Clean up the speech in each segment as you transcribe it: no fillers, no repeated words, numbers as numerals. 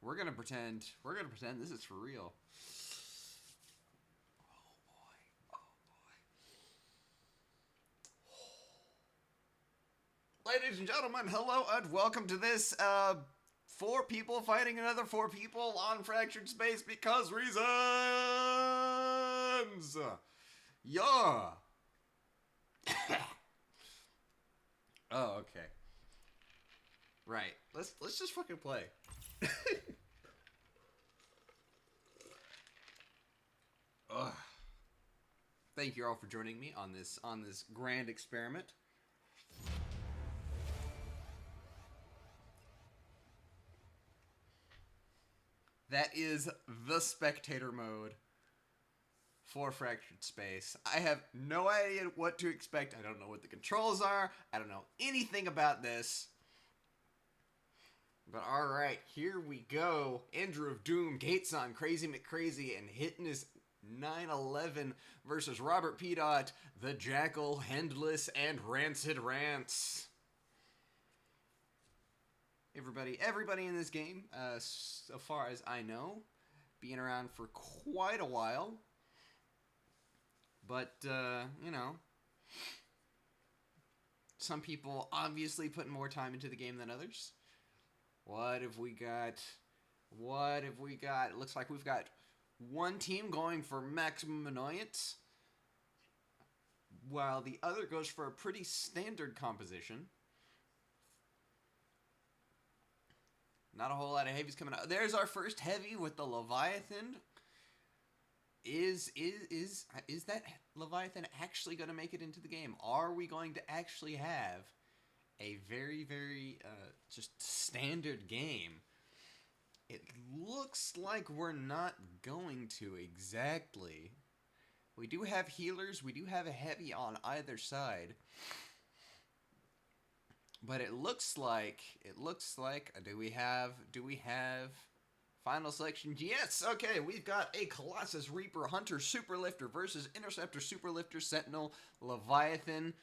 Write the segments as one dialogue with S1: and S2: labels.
S1: We're gonna pretend. We're gonna pretend this is for real. Oh boy. Oh boy. Ladies and gentlemen, hello and welcome to this four people fighting another four people on fractured space because reasons. Yeah. Oh, okay. Right. Let's just fucking play. Ugh. Thank you all for joining me on this grand experiment. That is the Spectator Mode for Fractured Space. I have no idea what to expect. I don't know what the controls are. I don't know anything about this. But alright, here we go. Andrew of Doom, Gates on Crazy McCrazy, and Hitness 911 versus Robert P. Dot, the Jackal, Hendless, and Rancid Rants. Everybody in this game, so far as I know, being around for quite a while. But, you know, some people obviously put more time into the game than others. What have we got? What have we got? It looks like we've got one team going for maximum annoyance, while the other goes for a pretty standard composition. Not a whole lot of heavies coming out. There's our first heavy with the Leviathan. Is that Leviathan actually going to make it into the game? Are we going to actually have a very, very just standard game? It looks like we're not going to exactly. We do have healers. We do have a heavy on either side. But it looks like do we have final selection? Yes. Okay, we've got a Colossus Reaper Hunter Superlifter versus Interceptor Superlifter Sentinel Leviathan.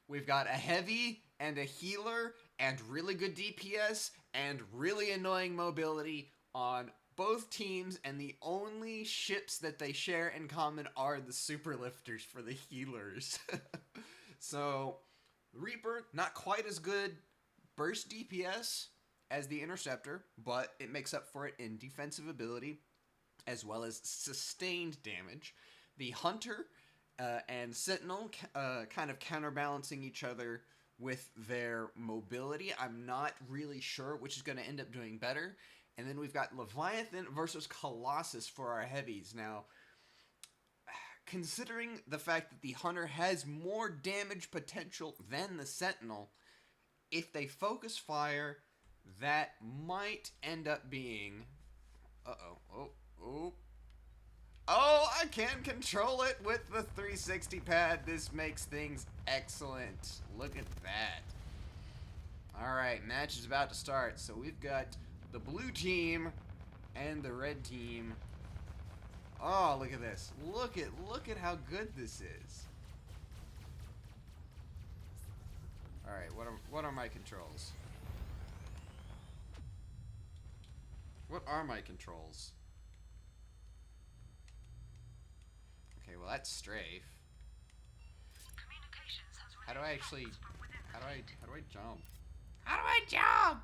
S1: We've got a heavy and a healer and really good DPS and really annoying mobility on both teams, and the only ships that they share in common are the Superlifters for the healers. So Reaper, not quite as good burst DPS as the Interceptor, but it makes up for it in defensive ability as well as sustained damage. The Hunter and Sentinel kind of counterbalancing each other with their mobility. I'm not really sure which is going to end up doing better. And then we've got Leviathan versus Colossus for our heavies. Now, considering the fact that the Hunter has more damage potential than the Sentinel, if they focus fire, that might end up being... Oh, I can control it with the 360 pad. This makes things excellent. Look at that. Alright, match is about to start. So we've got the blue team and the red team. Oh, look at this. Look at how good this is. Alright, what are my controls? What are my controls? Okay, well that's strafe. How do I actually how do I jump? How do I jump?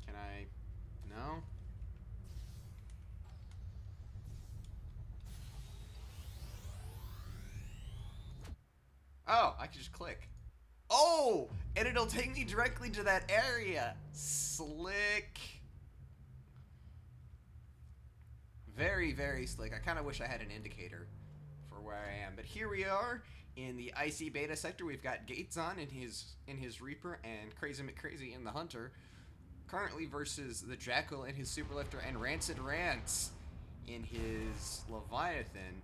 S1: Can I? No? Oh, I can just click. Oh! And it'll take me directly to that area. Slick. Very, very slick. I kind of wish I had an indicator for where I am. But here we are in the IC beta sector. We've got Gates on in his Reaper and Crazy McCrazy in the Hunter. Currently versus the Jackal in his Superlifter and Rancid Rants in his Leviathan.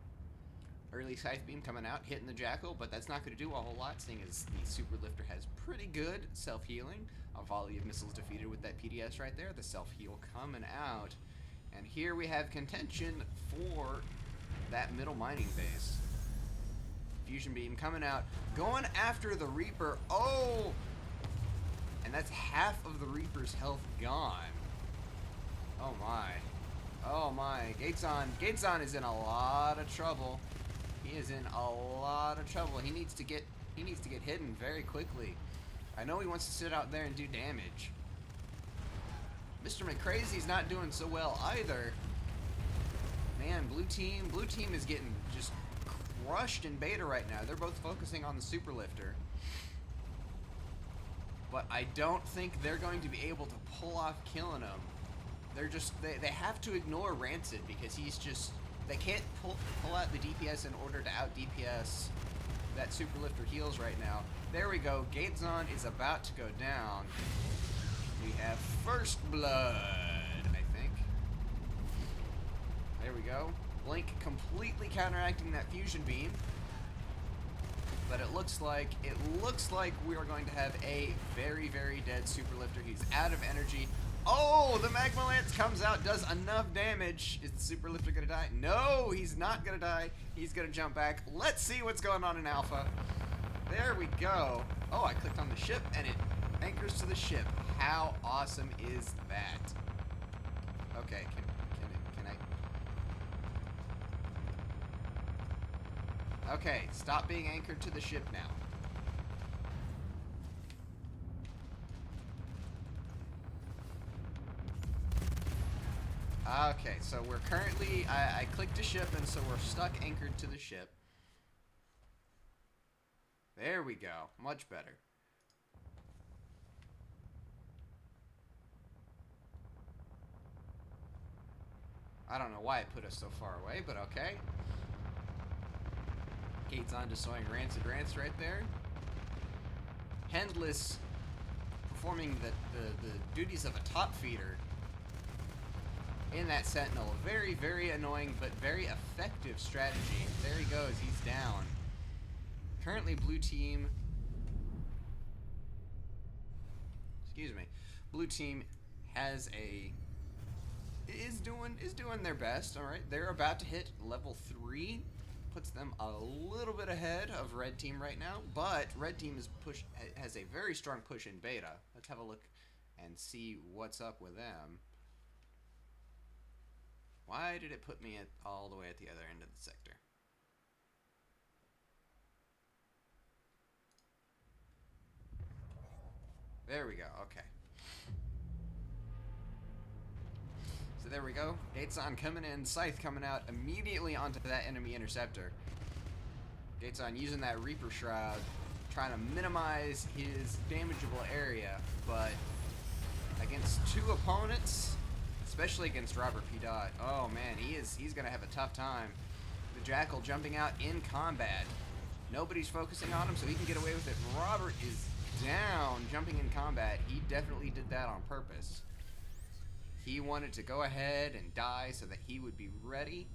S1: Early Scythe Beam coming out, hitting the Jackal, but that's not going to do a whole lot, seeing as the Superlifter has pretty good self-healing. A volley of missiles defeated with that PDS right there. The self-heal coming out. And here we have contention for that middle mining base. Fusion beam coming out, going after the Reaper. Oh! And that's half of the Reaper's health gone. Oh my. Oh my. Gateson is in a lot of trouble. He is in a lot of trouble. He needs to get hidden very quickly. I know he wants to sit out there and do damage. Mr. McCrazy's not doing so well either. Man, blue team is getting just crushed in beta right now. They're both focusing on the super lifter. But I don't think they're going to be able to pull off killing him. They're just they have to ignore Rancid because he's just they can't pull out the DPS in order to out DPS that super lifter heals right now. There we go. Gateson is about to go down. We have first blood, I think. There we go. Blink completely counteracting that fusion beam. But it looks like we are going to have a very, very dead super lifter. He's out of energy. Oh, the Magma Lance comes out, does enough damage. Is the super lifter gonna die? No, he's not gonna die. He's gonna jump back. Let's see what's going on in Alpha. There we go. Oh, I clicked on the ship and it anchors to the ship. How awesome is that? Okay, can I? Okay, stop being anchored to the ship now. Okay, so we're currently, I clicked a ship, and so we're stuck anchored to the ship. There we go. Much better. I don't know why it put us so far away, but okay. Gates on destroying Rancid Rance right there. Handless performing the duties of a top feeder in that Sentinel. Very, very annoying, but very effective strategy. There he goes. He's down. Currently, blue team... Excuse me. Blue team has a... is doing their best, alright? They're about to hit level 3. Puts them a little bit ahead of red team right now, but red team has a very strong push in beta. Let's have a look and see what's up with them. Why did it put me all the way at the other end of the sector? There we go, okay. So there we go. Gateson coming in, Scythe coming out immediately onto that enemy interceptor. Gateson using that Reaper Shroud, trying to minimize his damageable area, but against two opponents, especially against Robert P. Dot, oh man, he's gonna have a tough time. The Jackal jumping out in combat. Nobody's focusing on him, so he can get away with it. Robert is down, jumping in combat. He definitely did that on purpose. He wanted to go ahead and die so that he would be ready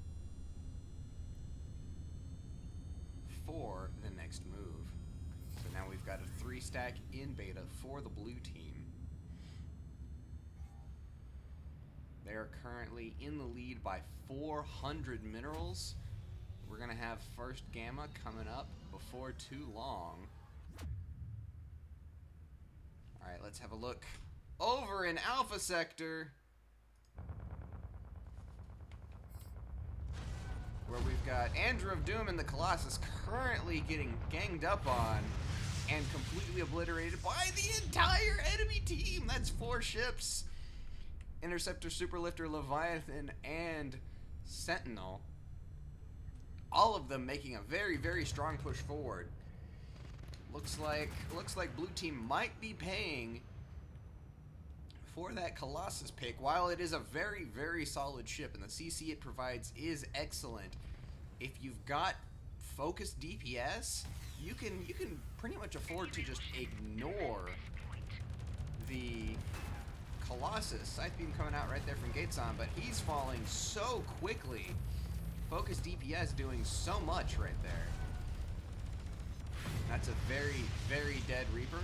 S1: for the next move. So now we've got a 3-stack in beta for the blue team. They are currently in the lead by 400 minerals. We're going to have first Gamma coming up before too long. Alright, let's have a look over in Alpha Sector, where we've got Andrew of Doom and the Colossus currently getting ganged up on and completely obliterated by the entire enemy team. That's 4 ships. Interceptor, Superlifter, Leviathan, and Sentinel. All of them making a very, very strong push forward. Looks like blue team might be paying for that Colossus pick. While it is a very, very solid ship and the CC it provides is excellent, if you've got focused DPS, you can pretty much afford to just ignore the Colossus. Scythe beam coming out right there from Gateson, but he's falling so quickly. Focused DPS doing so much right there. That's a very, very dead Reaper.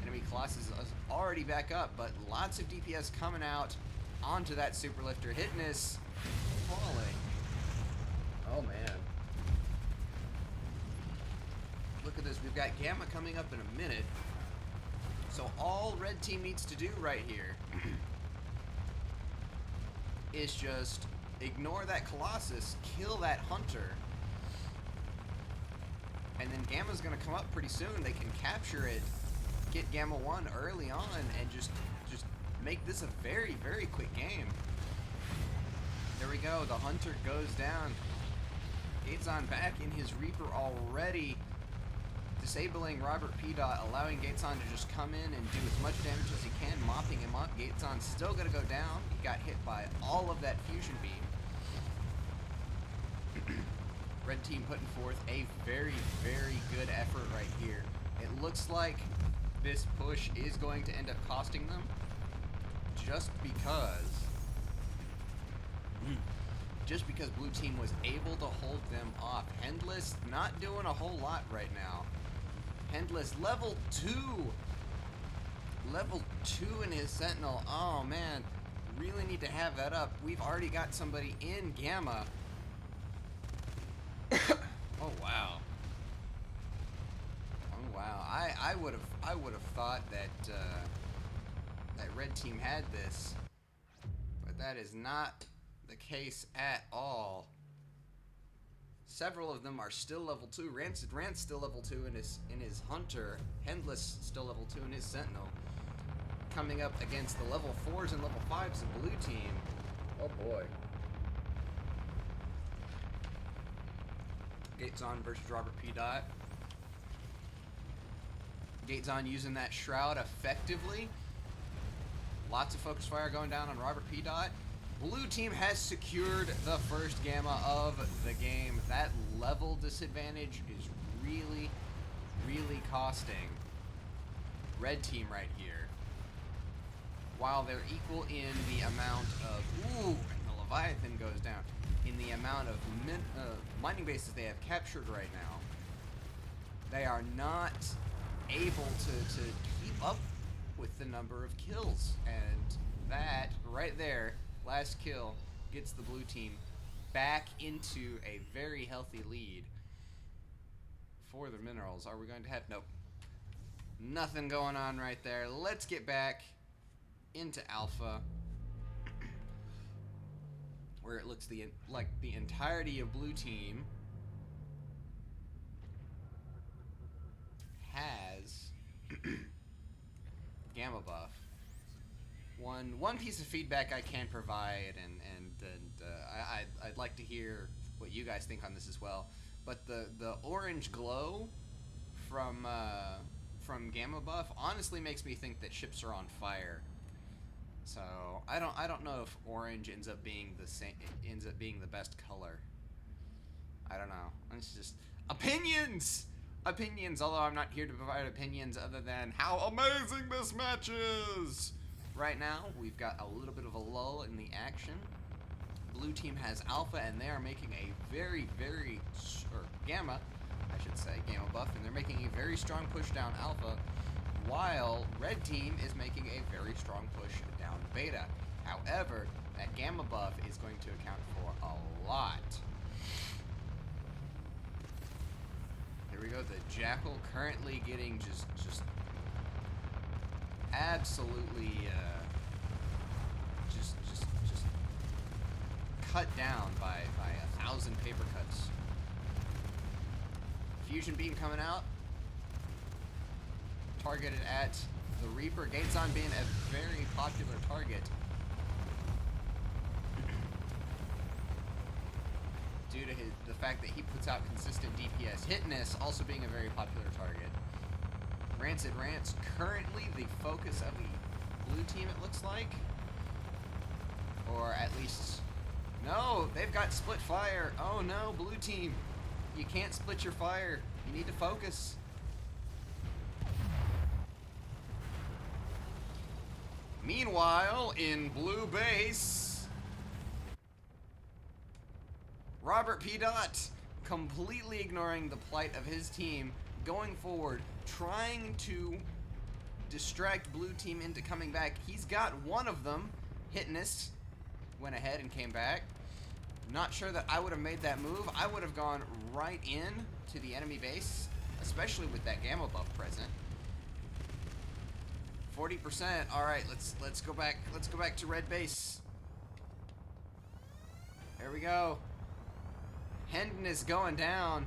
S1: Enemy Colossus is already back up, but lots of DPS coming out onto that Superlifter. Hitness falling. we've got Gamma coming up in a minute. So all red team needs to do right here is just ignore that Colossus, kill that Hunter, and then Gamma's going to come up pretty soon. They can capture it, get Gamma 1 early on, and just make this a very, very quick game. There we go. The Hunter goes down. Gateson back in his Reaper already, disabling Robert P. allowing Gateson to just come in and do as much damage as he can, mopping him up. Gateson's still going to go down. He got hit by all of that fusion beam. Red team putting forth a very, very good effort right here. It looks like this push is going to end up costing them just because blue team was able to hold them off. Hendless not doing a whole lot right now. Hendless level 2. Level 2 in his Sentinel. Oh man, really need to have that up. We've already got somebody in Gamma. Oh wow. Oh wow. I would have thought that that red team had this, but that is not the case at all. Several of them are still level 2. Rant's still level 2 in his Hunter. Hendless still level 2 in his Sentinel. Coming up against the level 4s and level 5s of blue team. Oh boy. Gateson versus Robert P. Gateson using that shroud effectively. Lots of focus fire going down on Robert P. Blue team has secured the first Gamma of the game. That level disadvantage is really, really costing red team right here. While they're equal in the amount of... Ooh, and the Leviathan goes down. In the amount of mining bases they have captured right now, they are not able to keep up with the number of kills. And that, right there, last kill, gets the blue team back into a very healthy lead for the minerals. Are we going to have... Nope. Nothing going on right there. Let's get back into Alpha, where it looks like the entirety of blue team has Gamma buff. One piece of feedback I can provide, and I'd like to hear what you guys think on this as well. But the orange glow from Gamma buff honestly makes me think that ships are on fire. So I don't know if orange ends up being the best color. I don't know. It's just opinions. Although I'm not here to provide opinions other than how amazing this match is. Right now, we've got a little bit of a lull in the action. Blue team has Alpha, and they are making a very, very... or Gamma, I should say, Gamma buff, and they're making a very strong push down Alpha, while red team is making a very strong push down Beta. However, that Gamma buff is going to account for a lot. Here we go, the Jackal currently getting just absolutely just cut down by 1,000 paper cuts. Fusion beam coming out, targeted at the Reaper. Gateson being a very popular target due to the fact that he puts out consistent DPS. Hitness also being a very popular target. Rancid Rant's currently the focus of the blue team, it looks like. Or at least... No, they've got split fire. Oh no, blue team. You can't split your fire. You need to focus. Meanwhile, in blue base, Robert P. completely ignoring the plight of his team, going forward, trying to distract blue team into coming back. He's got one of them. Hitness went ahead and came back. Not sure that I would have made that move. I would have gone right in to the enemy base especially with that gamma buff present. 40%. All right, let's go back. Let's go back to red base. There we go. Hendon is going down,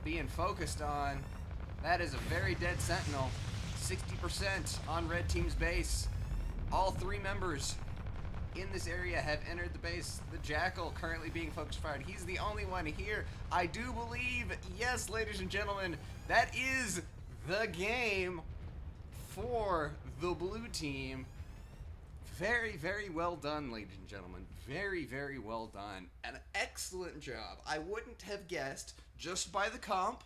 S1: being focused on. That is a very dead Sentinel. 60% on red team's base. All 3 members in this area have entered the base. The Jackal currently being focus fired. He's the only one here. I do believe, yes, ladies and gentlemen, that is the game for the blue team. Very, very well done, ladies and gentlemen. Very, very well done. An excellent job. I wouldn't have guessed, just by the comp,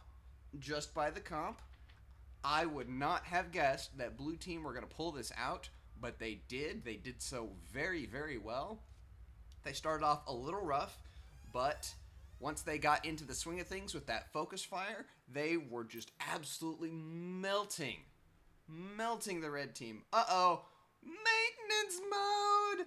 S1: I would not have guessed that blue team were going to pull this out, but they did. They did so very, very well. They started off a little rough, but once they got into the swing of things with that focus fire, they were just absolutely melting the red team. Uh-oh. Maintenance mode!